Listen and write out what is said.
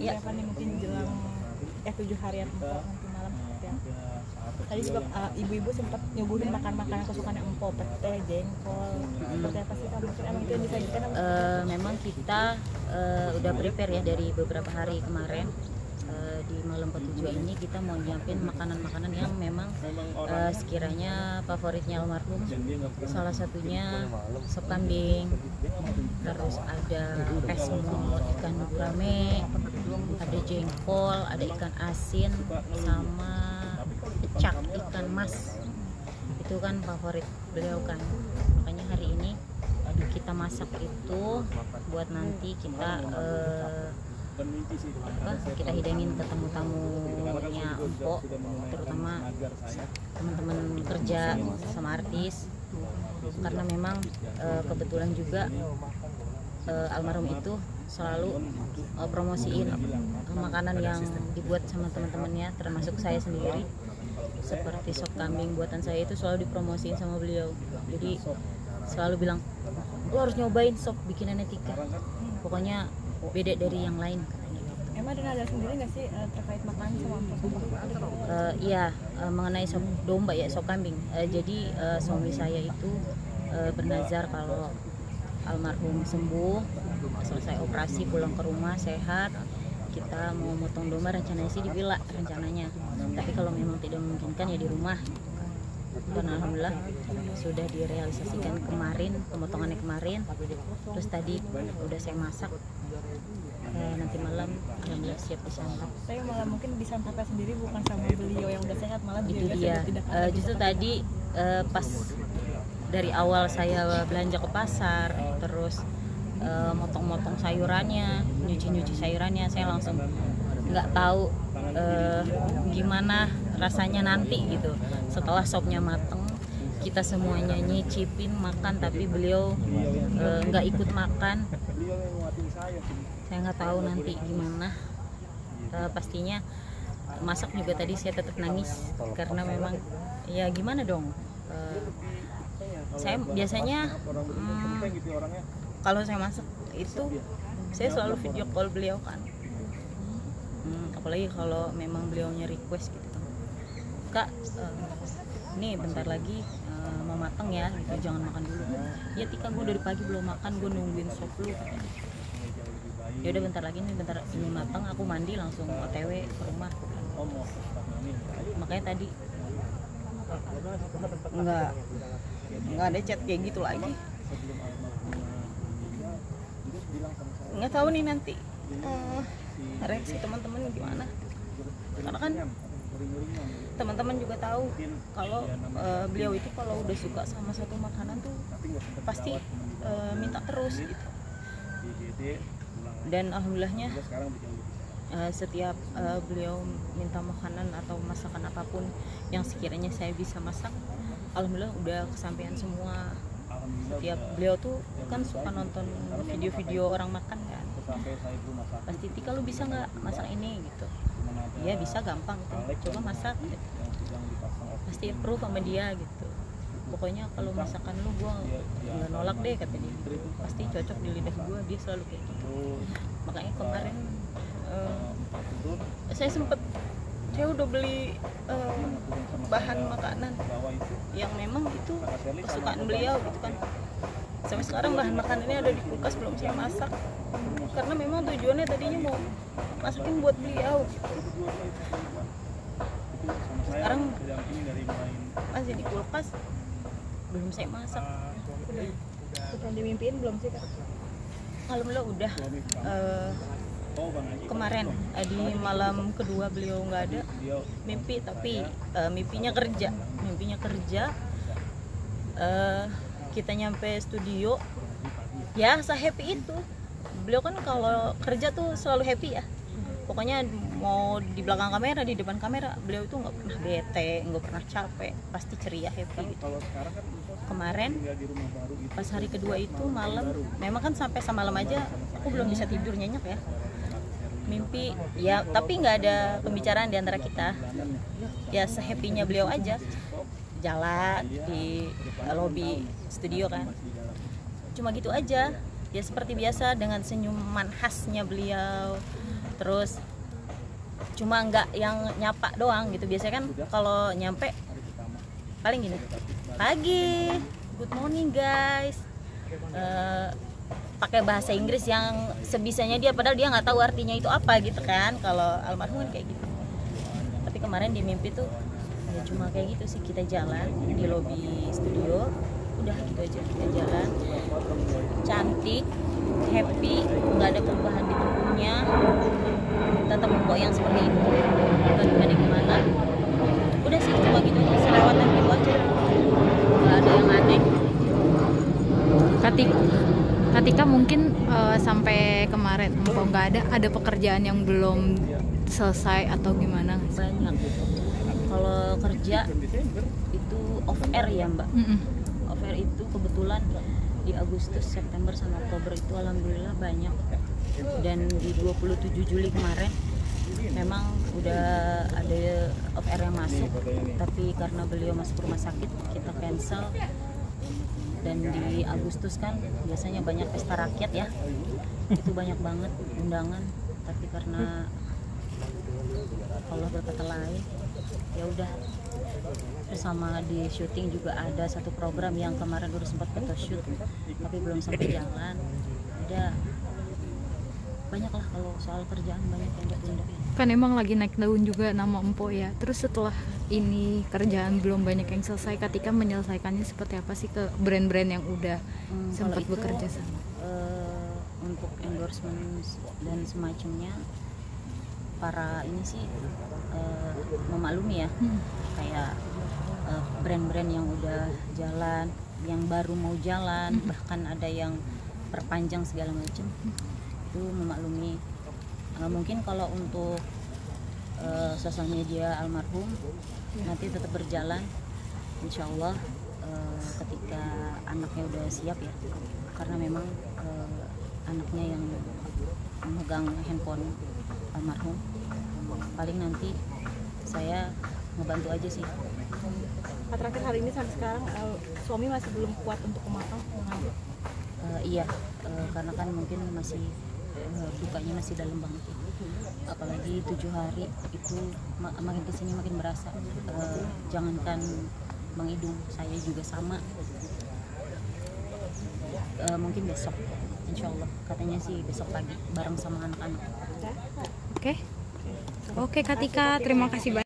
persiapan nih mungkin jelang 7 hari empok nanti malam seperti apa? Tadi juga ibu-ibu sempat nyuguhin makan-makanan kesukaan empok, pete, jengkol. Seperti apa sih Kak? Mungkin emang itu yang disajikan? Memang kita udah prepare ya dari beberapa hari kemarin. Di malam ke-7 ini kita mau nyiapin makanan-makanan yang memang sekiranya favoritnya almarhum. Salah satunya sop kambing, terus ada pesmol ikan gurame, ada jengkol, ada ikan asin, sama pecak ikan mas. Itu kan favorit beliau kan. Makanya hari ini kita masak itu buat nanti kita hidangin ke tamu-tamunya empok, terutama teman-teman kerja sama artis, karena memang kebetulan juga almarhum itu selalu promosiin makanan yang dibuat sama teman-temannya, termasuk saya sendiri. Seperti sop kambing buatan saya itu selalu dipromosiin sama beliau, jadi selalu bilang, lu harus nyobain sop bikinannya Tika, pokoknya beda dari yang lain katanya gitu. Emang ada sendiri nggak sih terkait makanan sama empok? Iya, mengenai sop domba ya, sop kambing. Jadi suami saya itu bernazar kalau almarhum sembuh, selesai operasi, pulang ke rumah sehat, kita mau motong domba, rencananya sih di villa rencananya. Tapi kalau memang tidak memungkinkan ya di rumah. Dan alhamdulillah sudah direalisasikan kemarin, pemotongannya kemarin. Terus tadi udah saya masak, nanti malam alhamdulillah siap disantap. Tapi malah mungkin disantapnya sendiri bukan sama beliau yang udah sehat, malah Itu beliau dia. tidak Justru tadi pas dari awal saya belanja ke pasar, terus motong-motong sayurannya, nyuci sayurannya, saya langsung nggak tahu gimana rasanya nanti gitu. Setelah sopnya mateng, kita semuanya nyicipin makan, tapi beliau nggak ikut makan. Saya nggak tahu nanti gimana. Pastinya masak juga tadi saya tetap nangis karena memang ya gimana dong. Saya biasanya kalau saya masak itu saya selalu video call beliau kan. Apalagi kalau memang beliaunya request gitu, Kak, nih bentar lagi mau mateng ya, gitu, jangan makan dulu. Ya Tika, gue dari pagi belum makan, gue nungguin sop lu. Ya udah bentar lagi nih, bentar ini mateng, aku mandi langsung OTW ke rumah. Makanya tadi nggak ada chat kayak gitu lagi. Nggak tahu nih nanti reaksi teman-teman gimana, karena kan teman-teman juga tahu kalau beliau itu kalau udah suka sama satu makanan tuh pasti minta terus gitu. Dan alhamdulillahnya setiap beliau minta makanan atau masakan apapun yang sekiranya saya bisa masak, alhamdulillah udah kesampaian semua. Setiap beliau tuh kan suka nonton video-video orang makan kan, pasti Tika lu bisa nggak masak ini gitu. Ya bisa, gampang gitu, coba masak gitu. Pasti approve sama dia gitu. Pokoknya kalau masakan lu gua nggak nolak deh kata dia, pasti cocok di lidah gua, dia selalu kayak gitu. Makanya kemarin saya udah beli bahan makanan yang memang itu kesukaan beliau gitu kan. Sampai sekarang bahan makanannya ada di kulkas, belum saya masak karena memang tujuannya tadinya mau masakin buat beliau gitu. Sekarang masih di kulkas, belum saya masak. Udah dimimpiin belum sih Kak? Alhamdulillah udah. Kemarin di malam kedua beliau nggak ada mimpi, tapi mimpinya kerja. Kita nyampe studio ya se-happy itu. Beliau kan kalau kerja tuh selalu happy ya, pokoknya mau di belakang kamera, di depan kamera, beliau itu nggak pernah bete, nggak pernah capek, pasti ceria, happy gitu. Kemarin pas hari kedua itu malam, memang kan sampai semalam aja aku belum bisa tidur, nyenyak ya, mimpi ya, tapi nggak ada pembicaraan di antara kita ya, se-happy-nya beliau aja jalan di lobi studio kan, cuma gitu aja ya, seperti biasa dengan senyuman khasnya beliau, terus cuma nggak yang nyapa doang gitu. Biasanya kan kalau nyampe paling gini, pagi, good morning guys, pakai bahasa Inggris yang sebisanya dia, padahal dia nggak tahu artinya itu apa gitu kan. Kalau almarhum kan kayak gitu. Tapi kemarin di mimpi tuh ya cuma kayak gitu sih, kita jalan di lobi studio, udah gitu aja, kita jalan cantik, happy, nggak ada perubahan di tubuhnya, tetap kok yang seperti itu, nggak gimana. Udah sih cuma gitu aja, selewatan gitu aja, nggak ada yang aneh. Ketika mungkin sampai kemarin empok nggak ada pekerjaan yang belum selesai atau gimana? Banyak. Kalau kerja itu off air ya Mbak. Off air itu kebetulan di Agustus, September sama Oktober itu alhamdulillah banyak. Dan di 27 Juli kemarin memang udah ada off air yang masuk, tapi karena beliau masuk rumah sakit kita cancel. Dan di Agustus kan biasanya banyak pesta rakyat ya, itu banyak banget undangan, tapi karena Allah berkata lain, ya udah. Terus sama di syuting juga ada satu program yang kemarin udah sempat photoshoot tapi belum sampai jalan. Ada banyak lah, kalau soal kerjaan banyak yang ditunda. Kan emang lagi naik daun juga nama empok ya. Terus setelah ini kerjaan belum banyak yang selesai, ketika menyelesaikannya seperti apa sih ke brand-brand yang udah sempat bekerja sama? Untuk endorsement dan semacamnya, para ini sih memaklumi ya, kayak brand-brand yang udah jalan, yang baru mau jalan, bahkan ada yang perpanjang segala macam, itu memaklumi. Mungkin kalau untuk sosial media almarhum nanti tetap berjalan, insya Allah ketika anaknya udah siap ya, karena memang anaknya yang memegang handphone almarhum. Paling nanti saya ngebantu aja sih. Terakhir hari ini sampai sekarang suami masih belum kuat untuk ke makam? Iya, karena kan mungkin masih dukanya masih dalam banget, apalagi 7 hari itu makin kesini makin berasa. Jangankan Bang Idung, saya juga sama. Mungkin besok, insya Allah, katanya sih besok pagi bareng sama anak-anak. Oke, Kak Tika, terima kasih banyak.